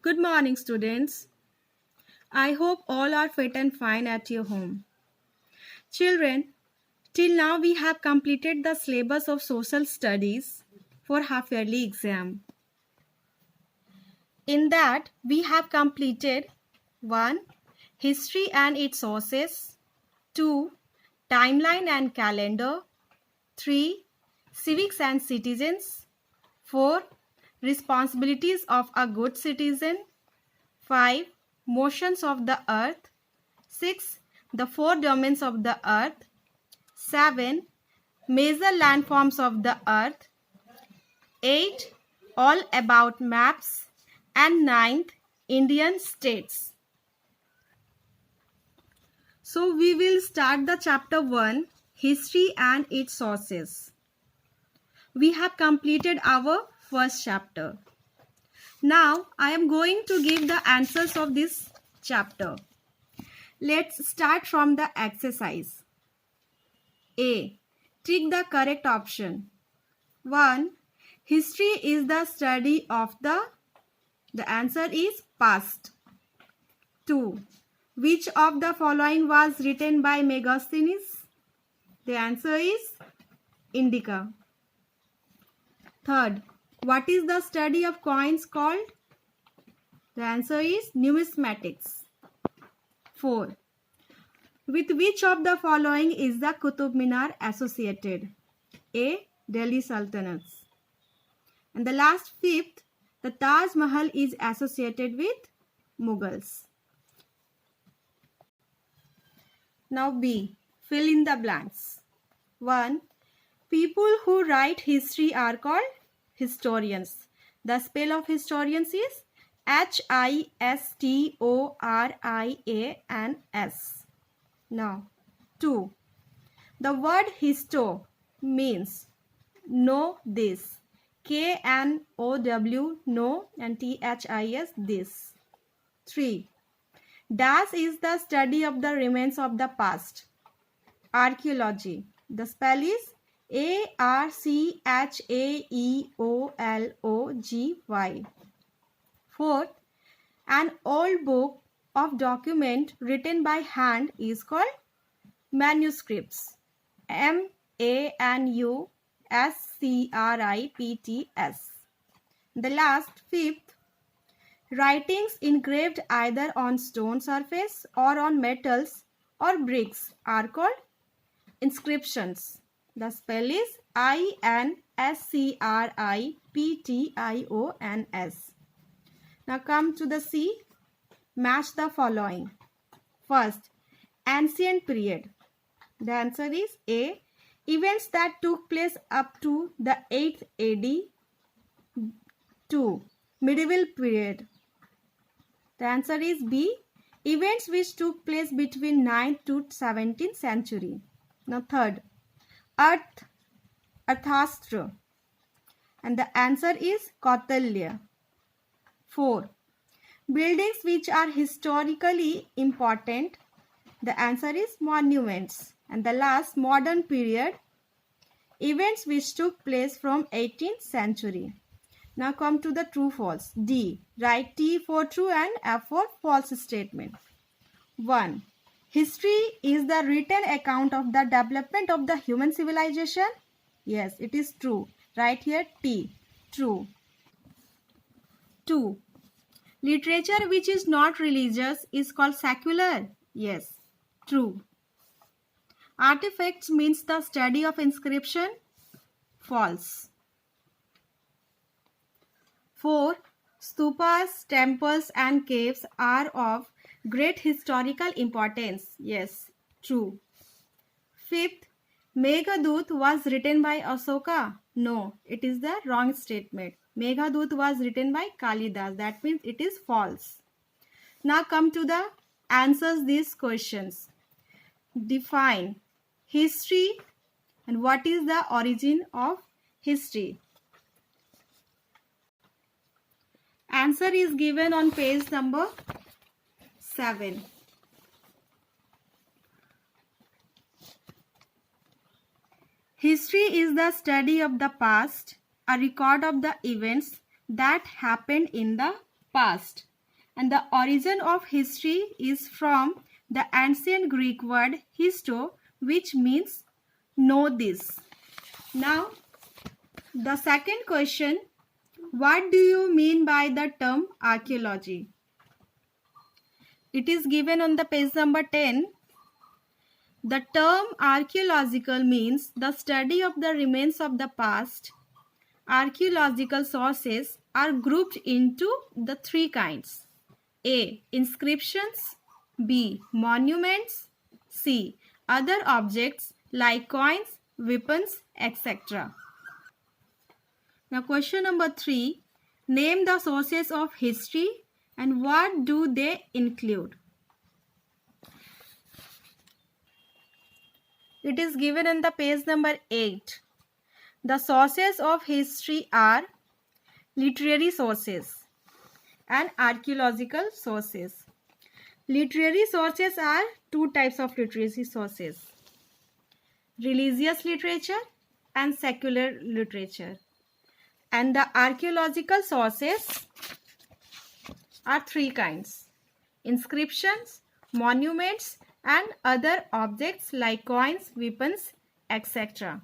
Good morning, students. I hope all are fit and fine at your home. Children, till now we have completed the syllabus of social studies for half-yearly exam. In that, we have completed 1. History and its sources, 2. Timeline and calendar, 3. Civics and citizens, 4. Responsibilities of a good citizen, 5. Motions of the earth, 6. The four domains of the earth, 7. Major landforms of the earth, 8. All about maps, and 9th, Indian states. So we will start the chapter 1, History and its sources. We have completed our first chapter. Now I am going to give the answers of this chapter. Let's start from the exercise. A. Tick the correct option. 1. History is the study of the answer is past. 2. Which of the following was written by Megasthenes? The answer is Indica. 3rd. What is the study of coins called? The answer is numismatics. 4. With which of the following is the Qutub Minar associated? A. Delhi Sultanates. And the last 5th, the Taj Mahal is associated with Mughals. Now B. Fill in the blanks. 1. People who write history are called historians. The spell of historians is Historians. Now 2. The word histo means know this. K-N-O-W, know, and T-H-I-S, this. 3. Dash is the study of the remains of the past. Archaeology. The spell is A-R-C-H-A-E-O-L-O-G-Y. 4th. An old book of document written by hand is called manuscripts. M-A-N-U-S-C-R-I-P-T-S. The last 5th. Writings engraved either on stone surface or on metals or bricks are called inscriptions. The spell is I-N-S-C-R-I-P-T-I-O-N-S. Now come to the C. Match the following. First, ancient period. The answer is A. Events that took place up to the 8th AD. 2. Medieval period. The answer is B. Events which took place between 9th to 17th century. Now 3rd, Arthashastra. And the answer is Kautilya. 4. Buildings which are historically important. The answer is monuments. And the last, modern period. Events which took place from 18th century. Now come to the true false. D. Write T for true and F for false statement. 1. History is the written account of the development of the human civilization. Yes, it is true. Write here T. True. 2. Literature which is not religious is called secular. Yes, true. Artifacts means the study of inscription. False. 4. Stupas, temples and caves are of great historical importance. Yes, true. 5th, Meghadoot was written by Asoka. No, it is the wrong statement. Meghadoot was written by Kalidas. That means it is false. Now come to the answers these questions. Define history and what is the origin of history. Answer is given on page number 7. History is the study of the past, a record of the events that happened in the past. and the origin of history is from the ancient Greek word histo, which means know this. Now, the second question, what do you mean by the term archaeology? It is given on the page number 10. The term archaeological means the study of the remains of the past. Archaeological sources are grouped into the three kinds. A. Inscriptions. B. Monuments. C. Other objects like coins, weapons, etc. Now question number 3. Name the sources of history and what do they include? It is given in the page number 8. The sources of history are literary sources and archaeological sources. Literary sources are two types of literary sources: religious literature and secular literature. And the archaeological sources are three kinds: inscriptions, monuments, and other objects like coins, weapons, etc.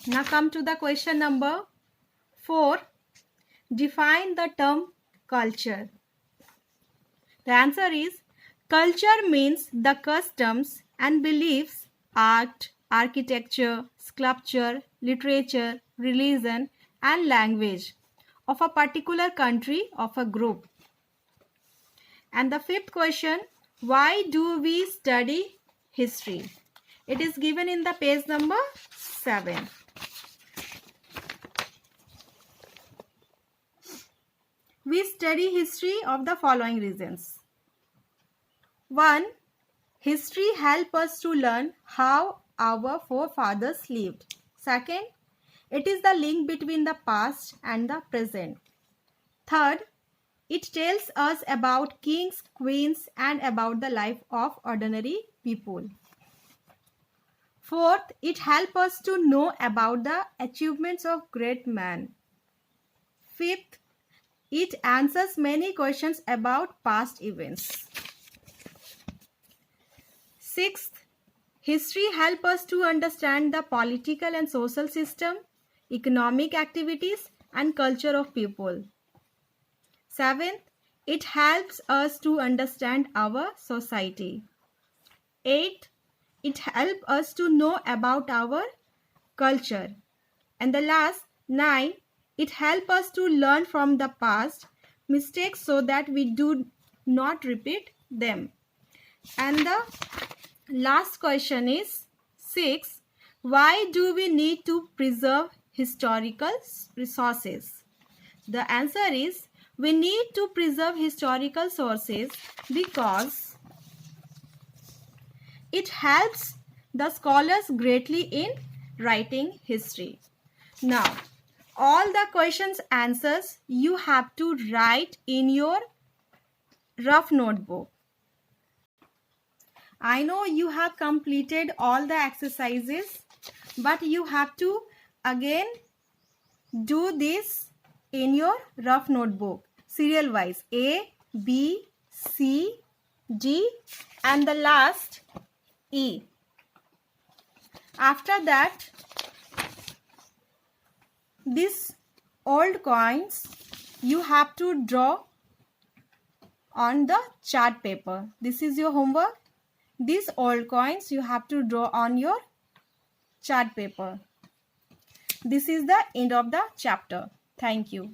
Now come to the question number 4. Define the term culture. The answer is culture means the customs and beliefs, art, architecture, sculpture, literature, religion, and language of a particular country, of a group. And the fifth question, why do we study history? It is given in the page number 7. We study history of the following reasons. 1. History helps us to learn how our forefathers lived. 2nd, it is the link between the past and the present. 3rd, it tells us about kings, queens, and about the life of ordinary people. 4th, it helps us to know about the achievements of great men. 5th, it answers many questions about past events. 6th, history helps us to understand the political and social system, economic activities, and culture of people. 7th, it helps us to understand our society. 8th, it helps us to know about our culture. And the last, 9, it helps us to learn from the past mistakes so that we do not repeat them. And the last question is 6. Why do we need to preserve historical resources? The answer is we need to preserve historical sources because it helps the scholars greatly in writing history. Now, all the questions answers you have to write in your rough notebook. I know you have completed all the exercises, but you have to again do this in your rough notebook, serial wise, A, B, C, D, and the last E. After that, these old coins you have to draw on the chart paper. This is your homework. These old coins you have to draw on your chart paper. This is the end of the chapter. Thank you.